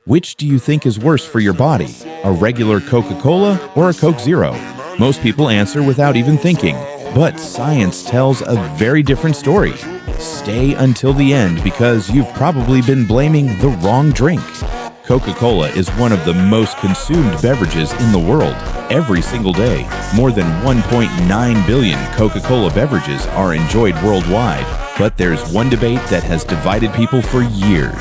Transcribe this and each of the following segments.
Which do you think is worse for your body, a regular Coca-Cola or a Coke Zero? Most people answer without even thinking, but science tells a very different story. Stay until the end because you've probably been blaming the wrong drink. Coca-Cola is one of the most consumed beverages in the world. Every single day, more than 1.9 billion Coca-Cola beverages are enjoyed worldwide. But there's one debate that has divided people for years.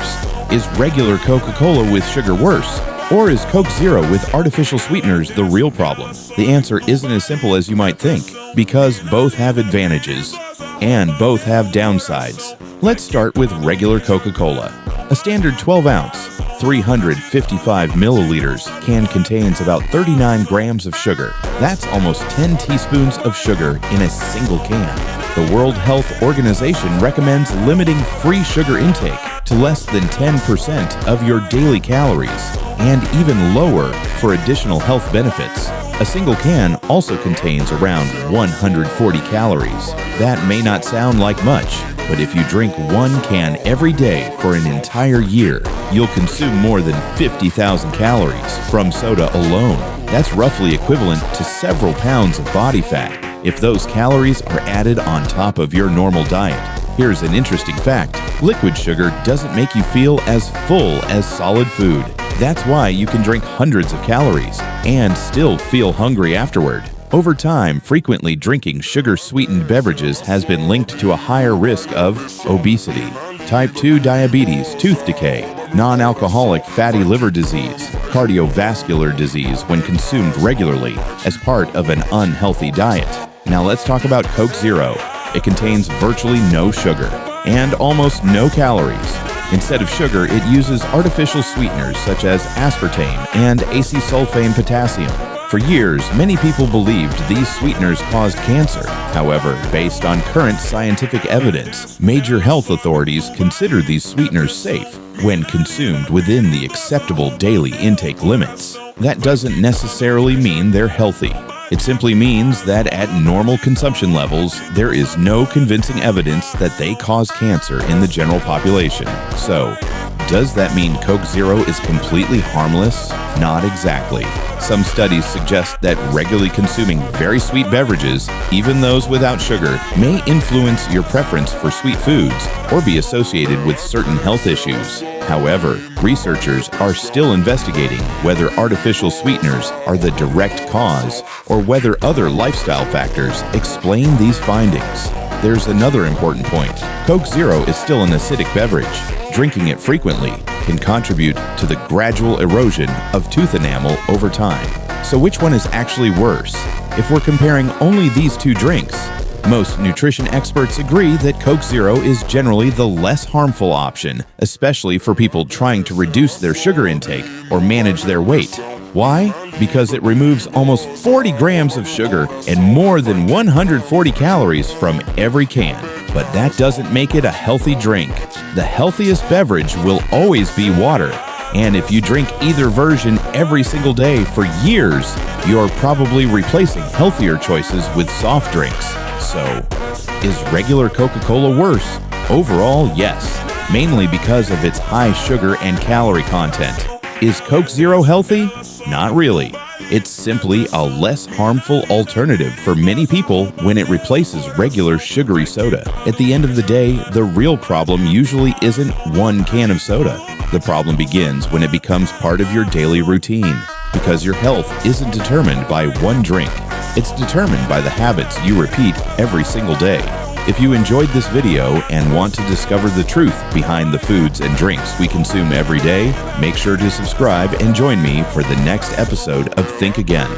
Is regular Coca-Cola with sugar worse? Or is Coke Zero with artificial sweeteners the real problem? The answer isn't as simple as you might think, because both have advantages and both have downsides. Let's start with regular Coca-Cola. A standard 12-ounce, 355 milliliters can contains about 39 grams of sugar. That's almost 10 teaspoons of sugar in a single can. The World Health Organization recommends limiting free sugar intake to less than 10% of your daily calories, and even lower for additional health benefits. A single can also contains around 140 calories. That may not sound like much, but if you drink one can every day for an entire year, you'll consume more than 50,000 calories from soda alone. That's roughly equivalent to several pounds of body fat if those calories are added on top of your normal diet. Here's an interesting fact. Liquid sugar doesn't make you feel as full as solid food. That's why you can drink hundreds of calories and still feel hungry afterward. Over time, frequently drinking sugar-sweetened beverages has been linked to a higher risk of obesity, type 2 diabetes, tooth decay, non-alcoholic fatty liver disease, cardiovascular disease when consumed regularly as part of an unhealthy diet. Now let's talk about Coke Zero. It contains virtually no sugar and almost no calories. Instead of sugar, it uses artificial sweeteners such as aspartame and acetylsulfame potassium. For years, many people believed these sweeteners caused cancer. However, based on current scientific evidence, major health authorities consider these sweeteners safe when consumed within the acceptable daily intake limits. That doesn't necessarily mean they're healthy. It simply means that at normal consumption levels, there is no convincing evidence that they cause cancer in the general population. So, does that mean Coke Zero is completely harmless? Not exactly. Some studies suggest that regularly consuming very sweet beverages, even those without sugar, may influence your preference for sweet foods or be associated with certain health issues. However, researchers are still investigating whether artificial sweeteners are the direct cause or whether other lifestyle factors explain these findings. There's another important point. Coke Zero is still an acidic beverage. Drinking it frequently can contribute to the gradual erosion of tooth enamel over time. So which one is actually worse? If we're comparing only these two drinks, most nutrition experts agree that Coke Zero is generally the less harmful option, especially for people trying to reduce their sugar intake or manage their weight. Why? Because it removes almost 40 grams of sugar and more than 140 calories from every can. But that doesn't make it a healthy drink. The healthiest beverage will always be water. And if you drink either version every single day for years, you're probably replacing healthier choices with soft drinks. So, is regular Coca-Cola worse? Overall, yes, mainly because of its high sugar and calorie content. Is Coke Zero healthy? Not really. It's simply a less harmful alternative for many people when it replaces regular sugary soda. At the end of the day, the real problem usually isn't one can of soda. The problem begins when it becomes part of your daily routine, because your health isn't determined by one drink. It's determined by the habits you repeat every single day. If you enjoyed this video and want to discover the truth behind the foods and drinks we consume every day, make sure to subscribe and join me for the next episode of Think Again.